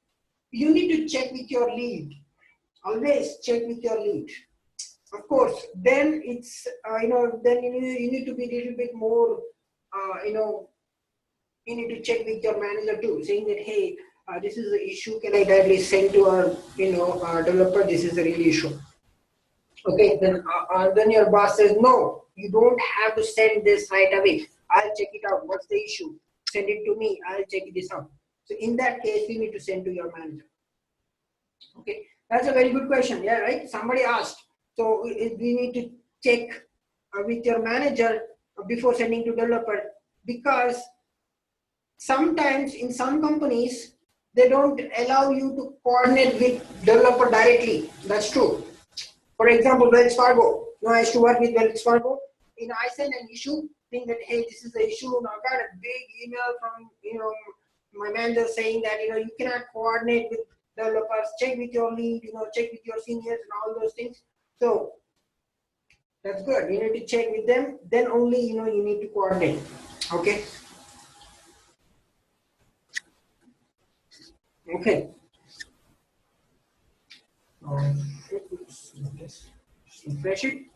you need to check with your lead. Always check with your lead. Of course, then it's then you need to be a little bit more you need to check with your manager too, saying that, hey, this is the issue. Can I directly send to our, our developer? This is the real issue. Okay, then your boss says, no, you don't have to send this right away. I'll check it out. What's the issue? Send it to me. I'll check this out. So in that case, you need to send to your manager. Okay, that's a very good question. Yeah, right. Somebody asked. So we need to check with your manager before sending to developer, because sometimes in some companies they don't allow you to coordinate with developer directly. That's true. For example, Wells Fargo. I used to work with Wells Fargo. I sent an issue saying that, hey, this is the issue. Now I got a big email from my manager saying that you cannot coordinate with developers. Check with your lead. Check with your seniors and all those things. So that's good. You need to check with them. Then only you need to coordinate. Okay. Okay. Just refresh it.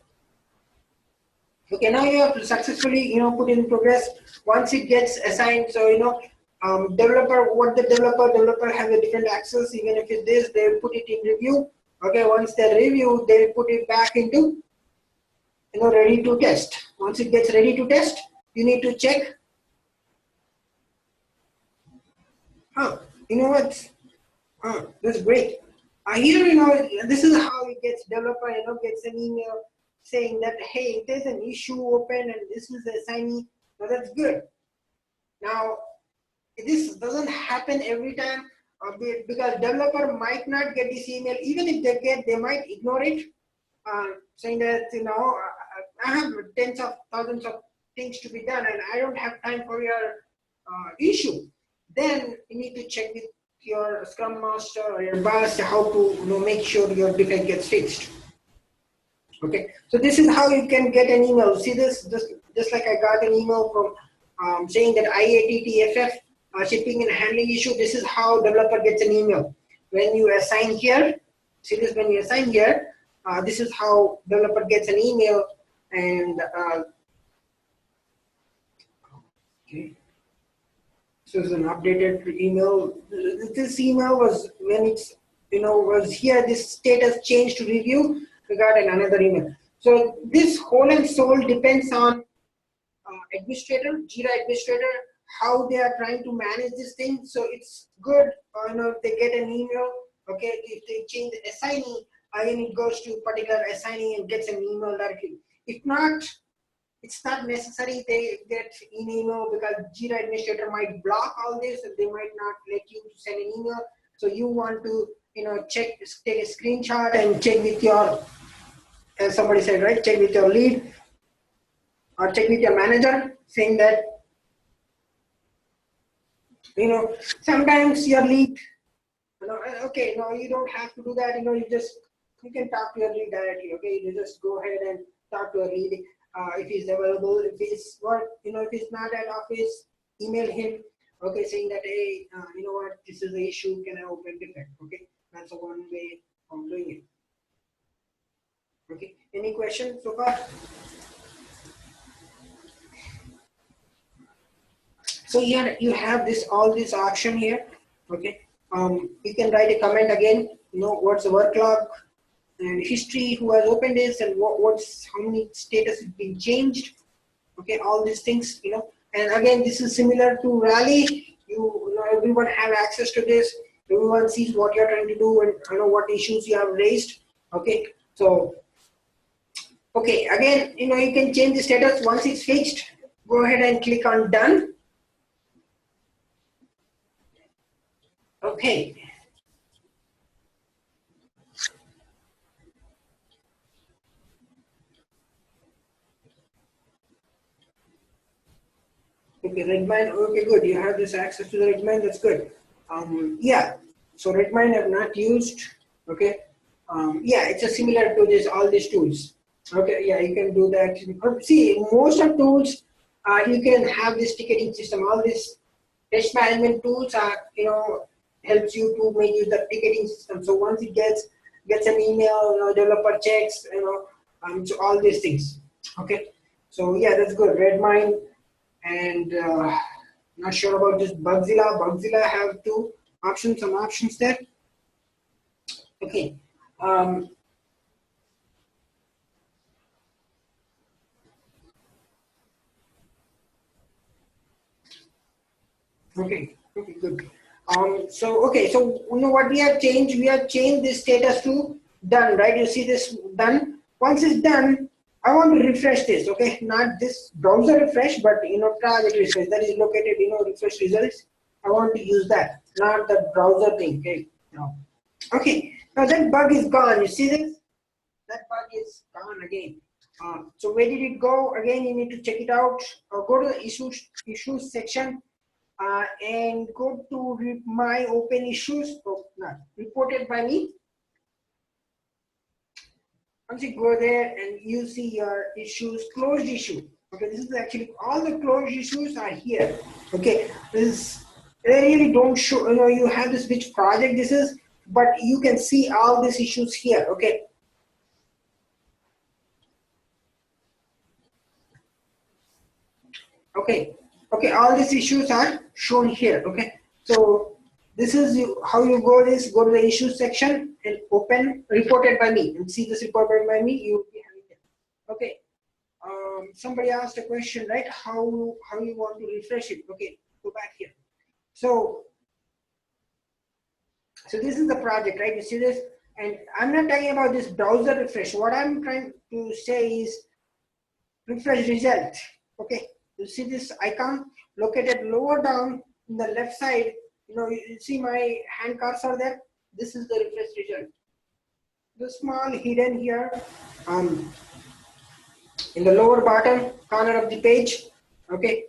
Okay, now you have to successfully put in progress. Once it gets assigned, so developer has a different access. Even if it's this, they'll put it in review. Okay, once they review, they'll put it back into ready to test. Once it gets ready to test, you need to check. You know what? That's great. Here, this is how it gets developer, gets an email saying that, hey, there's an issue open and this is the assignee. Now that's good. Now, this doesn't happen every time because developer might not get this email. Even if they get, they might ignore it, saying that, I have tens of thousands of things to be done and I don't have time for your issue. Then you need to check with your Scrum Master or your boss how to make sure your defect gets fixed. Okay, so this is how you can get an email. See this, just like I got an email from saying that IATTFF shipping and handling issue. This is how developer gets an email. When you assign here, see this, when you assign here, this is how developer gets an email. And okay. So it's an updated email. This email was when it's was here. This status changed to review. We got another email. So this whole and soul depends on administrator, Jira administrator, how they are trying to manage this thing. So it's good, if they get an email. Okay, if they change the assignee, then it goes to particular assignee and gets an email directly. If not, it's not necessary they get an email because Jira administrator might block all this and they might not let you send an email. So you want to, take a screenshot and check with your, as somebody said, right? Check with your lead or check with your manager saying that, sometimes your lead, okay, no, you don't have to do that. You can talk to your lead directly. Okay, you just go ahead and talk to your lead. If he's available, if he's if he's not at office, email him. Okay, saying that, hey, you know what, this is the issue. Can I open defect? Okay, that's a one way of doing it. Okay, any questions so far? So here you have all this option here. Okay, you can write a comment again. What's the work log and history, who has opened this, and how many status has been changed. Okay, all these things, and again, this is similar to Rally. Everyone have access to this. Everyone sees what you're trying to do and what issues you have raised. Okay, so okay, again, you can change the status once it's fixed. Go ahead and click on done. Okay. Okay, Redmine. Okay, good. You have this access to the Redmine. That's good. Yeah. So Redmine I've not used. Okay. Yeah, it's a similar to all these tools. Okay. Yeah, you can do that. See, most of tools, you can have this ticketing system. All these test management tools are, helps you to make use the ticketing system. So once it gets an email, developer checks, so all these things. Okay. So yeah, that's good. Redmine. And Not sure about this Bugzilla. Bugzilla have two options, some options there. Okay. Okay. Okay. Good. So okay. So you know what we have changed? We have changed this status to done. Right? You see this done. Once it's done, I want to refresh this. Okay. Not this browser refresh, but project refresh that is located. Refresh results. I want to use that, not the browser thing. Okay. No. Okay. Now that bug is gone. You see this? That bug is gone again. So where did it go? Again, you need to check it out. Go to the issues section and go to my open issues. Oh, no, reported by me. Once you go there and you see your issues, closed issue. Okay, this is actually all the closed issues are here. Okay, this they really don't show. You have this which project this is, but you can see all these issues here. Okay. Okay, okay, all these issues are shown here. Okay, so this is how you go to the issues section and open reported by me and see this reported by me. You will be having it. Okay, somebody asked a question, right? How you want to refresh it? Okay, go back here. So this is the project, right? You see this, and I'm not talking about this browser refresh. What I'm trying to say is refresh result. Okay, you see this icon located lower down in the left side. You see my hand cursor there. This is the refresh result. The small hidden here in the lower bottom corner of the page. Okay,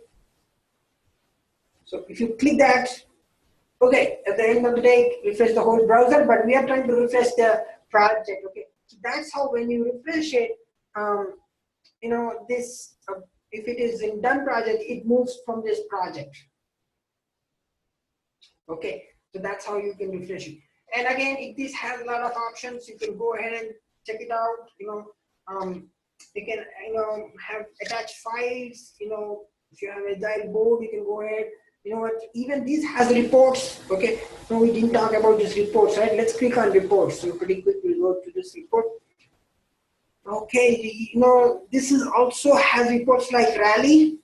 so if you click that, okay, at the end of the day, refresh the whole browser, but we are trying to refresh the project. Okay, so that's how when you refresh it, this if it is in done project, it moves from this project. Okay, so that's how you can refresh it. And again, if this has a lot of options, you can go ahead and check it out. You can have attached files. If you have a agile board, you can go ahead. You know what? Even this has reports. Okay, so we didn't talk about this reports, right? Let's click on reports. So pretty quick, we'll go to this report. Okay, this is also has reports like Rally.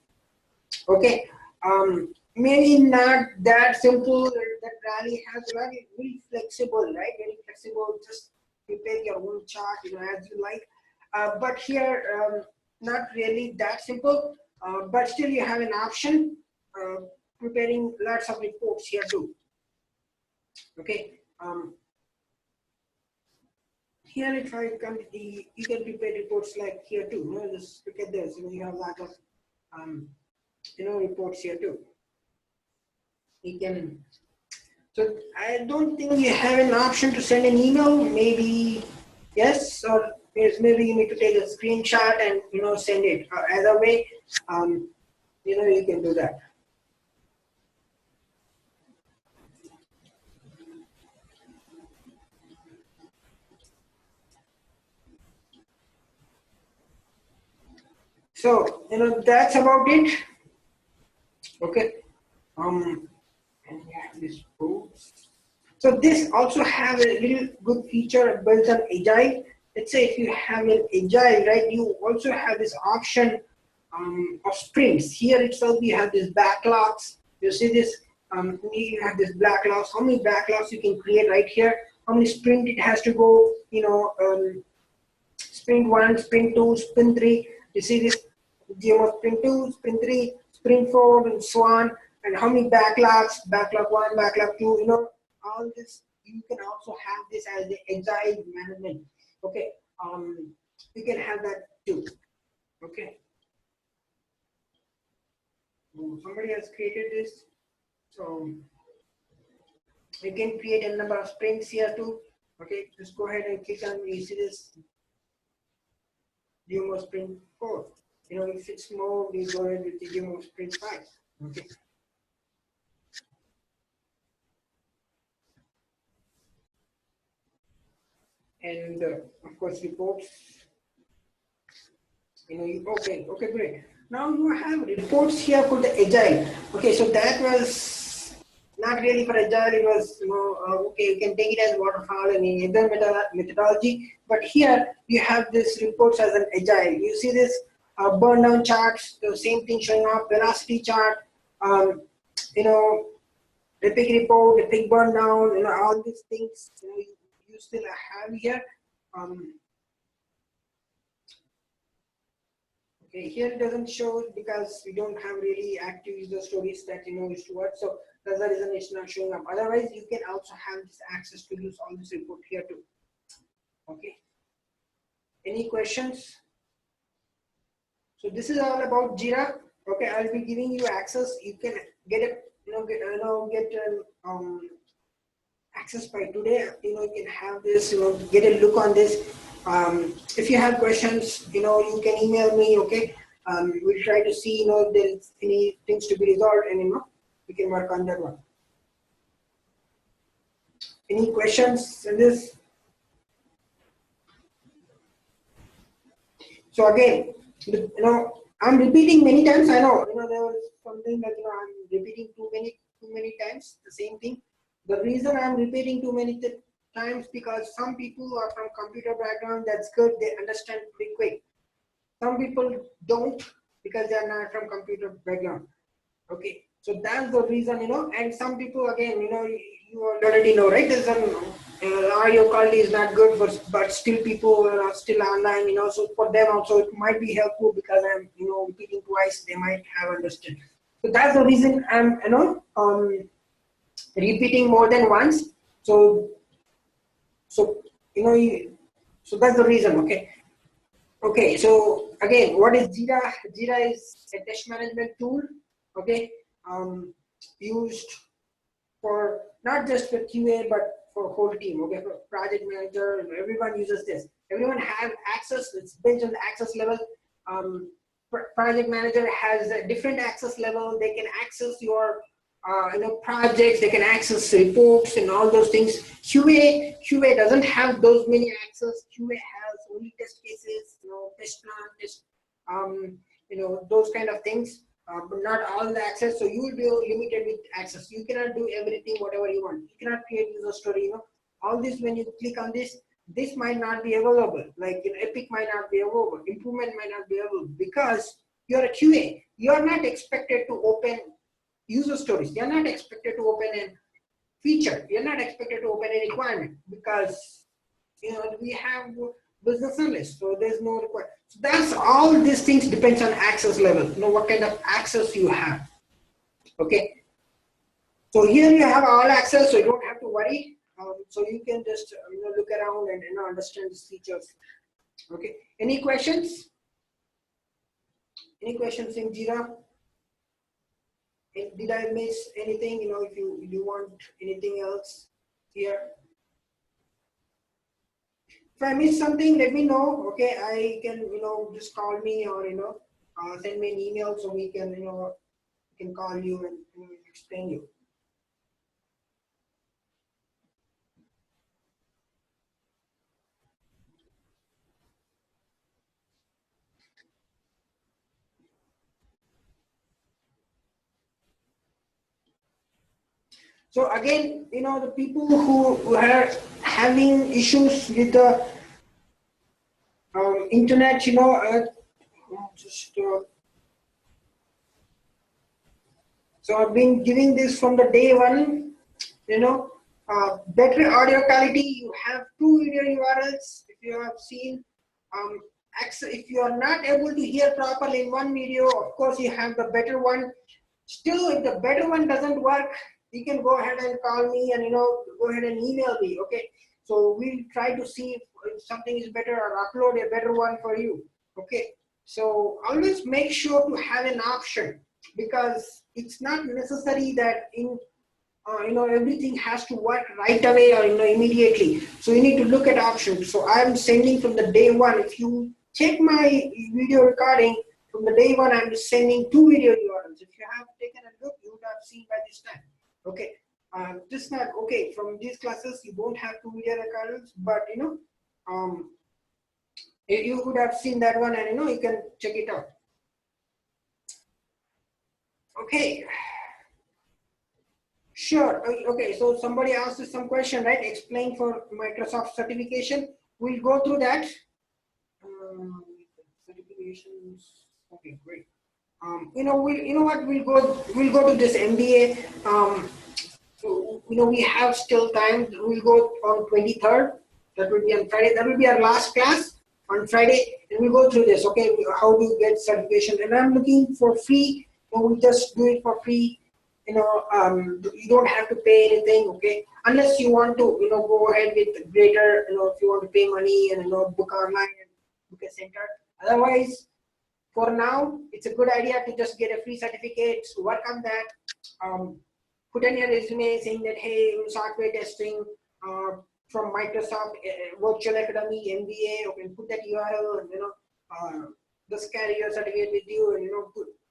Okay, maybe not that simple. That Rally has very flexible, right? Very flexible. Just prepare your own chart, as you like. But here, not really that simple. But still, you have an option preparing lots of reports here too. Okay. Here, if I come to you can prepare reports like here too. Just look at this. You have a lot of reports here too. You can. So I don't think you have an option to send an email. Maybe yes, or maybe you need to take a screenshot and send it. Either way, you can do that. So that's about it. Okay. And we have this post. So this also have a little good feature built on Agile. Let's say if you have an Agile, right, you also have this option of sprints. Here itself you have this backlogs. You see this, you have this backlogs. How many backlogs you can create right here? How many sprint it has to go, sprint 1, sprint 2, sprint 3. You see this, sprint 2, sprint 3, sprint 4, and so on. And how many backlogs, backlog 1, backlog 2, all this. You can also have this as the agile management. Okay, you can have that too. Okay. Somebody has created this. So you can create a number of sprints here too. Okay, just go ahead and click on, you see this demo sprint 4. If it's more, we go ahead with the demo sprint 5. Okay. And of course reports. Okay, great. Now you have reports here for the agile. Okay, so that was not really for agile. It was, okay, you can take it as waterfall and any other methodology. But here you have this reports as an agile. You see this burn down charts, the same thing showing up, velocity chart, um, you know, epic report, epic burn down, all these things, you still have here. Okay, here it doesn't show because we don't have really active user stories that is to what. So that's the reason it's not showing up. Otherwise, you can also have this access to use all this report here too. Okay. Any questions? So this is all about Jira. Okay, I'll be giving you access. You can get a access by today. You can have this. Get a look on this. If you have questions, you can email me. Okay, we'll try to see if there's any things to be resolved, and we can work on that one. Any questions in this? So again, I'm repeating many times. I know, there was something that I'm repeating too many times the same thing. The reason I'm repeating too many times because some people are from computer background. That's good. They understand pretty quick. Some people don't because they are not from computer background. Okay, so that's the reason, and some people again, you already know, right? There's some audio quality is not good, but still people are still online, so for them also it might be helpful because I'm, repeating twice, they might have understood. So that's the reason I'm, repeating more than once. So so that's the reason. Okay, so again, what is Jira? Jira is a test management tool, okay, used for not just for QA but for whole team, okay, for project manager, everyone uses this. Everyone has access. It's based on the access level. Project manager has a different access level. They can access your projects. They can access reports and all those things. QA doesn't have those many access. QA has only test cases, test plan, test, those kind of things, but not all the access. So you will be limited with access. You cannot do everything whatever you want. You cannot create user story. All this, when you click on this might not be available. Like Epic might not be available. Improvement might not be available because you're a QA. You're not expected to open user stories. You're not expected to open a feature. You're not expected to open a requirement because we have business analysts, so there's no requirement. So that's all these things depends on access level. What kind of access you have. Okay. So here you have all access, so you don't have to worry. So you can just look around and understand these features. Okay. Any questions? Any questions in Jira? Did I miss anything? If you want anything else here. If I miss something, let me know. Okay, I can just call me or send me an email so we can can call you and explain you. So again, the people who are having issues with the internet, just so I've been giving this from the day one. Better audio quality. You have two video URLs. If you have seen, if you are not able to hear properly in one video, of course you have the better one. Still, if the better one doesn't work, you can go ahead and call me and go ahead and email me. Okay, so we'll try to see if something is better or upload a better one for you. Okay, so always make sure to have an option because it's not necessary that in everything has to work right away or immediately. So you need to look at options. So I'm sending from the day one. If you check my video recording from the day one, I'm sending two video URLs. If you have taken a look, you would have seen by this time. Okay, just not okay. From these classes, you don't have two video recordings, but you would have seen that one, and you can check it out. Okay, sure. Okay, so somebody asked us some question, right? Explain for Microsoft certification. We'll go through that. Certifications. Okay, great. You know what? We'll go to this MBA. So, we have still time. We'll go on 23rd. That will be on Friday. That will be our last class on Friday, and we'll go through this. Okay, how do you get certification? And I'm looking for free. We just do it for free. You don't have to pay anything. Okay, unless you want to, go ahead with greater. If you want to pay money and book online and book a center. Otherwise, for now, it's a good idea to just get a free certificate, work on that, put in your resume saying that, hey, software testing from Microsoft Virtual Academy MBA. You can put that URL and just carry your certificate with you and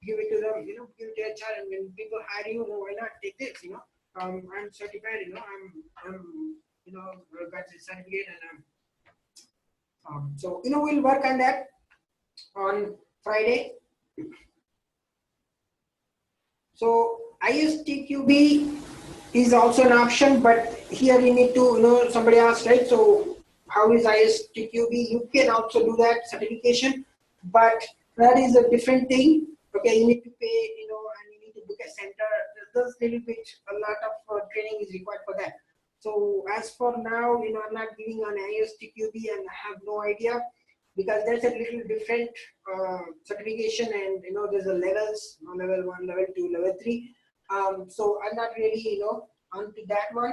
give it to them. Give it to HR, and when people hire you, why not take this? I'm certified. I'm got this certificate, and so we'll work on that on Friday. So ISTQB is also an option, but here you need to, somebody asked, right? So how is ISTQB? You can also do that certification, but that is a different thing. Okay, you need to pay, and you need to book a center. There's little bit, a lot of training is required for that. So as for now, I'm not giving an ISTQB and I have no idea, because there's a little different certification, and there's a levels, level 1, level 2, level 3. So I'm not really onto that one.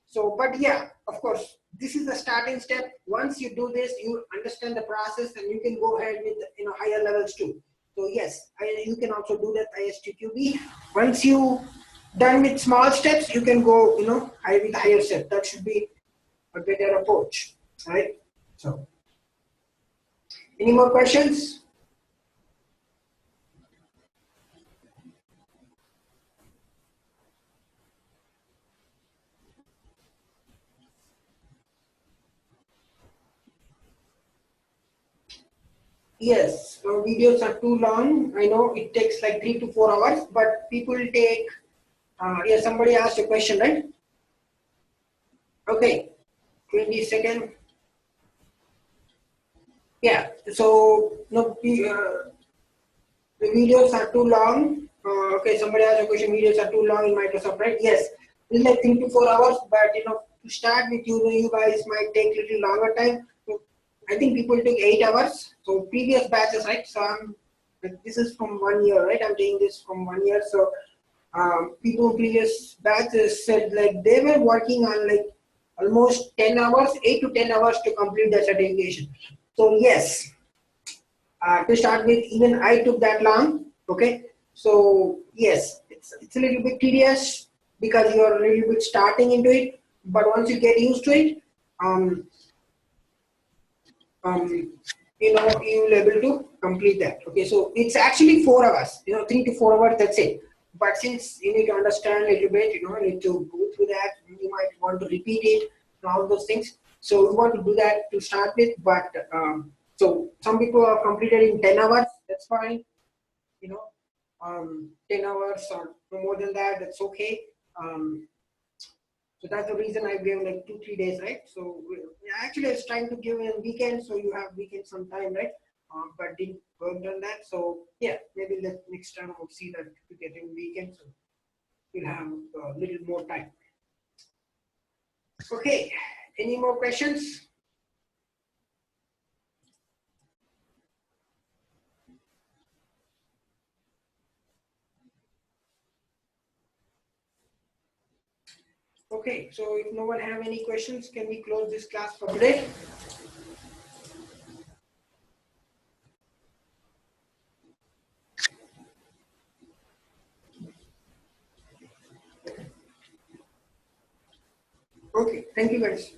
So, but yeah, of course, this is the starting step. Once you do this, you understand the process, and you can go ahead with higher levels too. So yes, you can also do that ISTQB. Once you done with small steps, you can go high with higher step. That should be a better approach, right? So. Any more questions? Yes, videos are too long. I know it takes like 3 to 4 hours, but people take, yeah, somebody asked a question, right? Okay, 20 seconds. Yeah, so the videos are too long. Okay, somebody asked a question, videos are too long in Microsoft, right? Yes, it's like 3 to 4 hours, but to start with, you guys might take a little longer time. I think people took 8 hours. So previous batches, right? So this is from 1 year, right? I'm taking this from 1 year. So people previous batches said like they were working on like almost 10 hours, 8 to 10 hours to complete the certification. So yes, to start with, even I took that long. Okay, so yes, it's a little bit tedious because you're a little bit starting into it. But once you get used to it, you'll able to complete that. Okay, so it's actually 4 hours, 3 to 4 hours, that's it. But since you need to understand a little bit, you need to go through that, you might want to repeat it and all those things. So we want to do that to start with, but so some people are completed in 10 hours, that's fine, 10 hours or no more than that, that's okay. So that's the reason I gave like 2-3 days, right? So actually I was trying to give a weekend, so you have weekend sometime, right? But didn't work on that. So yeah, maybe next time we'll see that to get in weekend, so we'll have a little more time. Okay, any more questions? Okay, so if no one have any questions, can we close this class for today? Okay, thank you guys.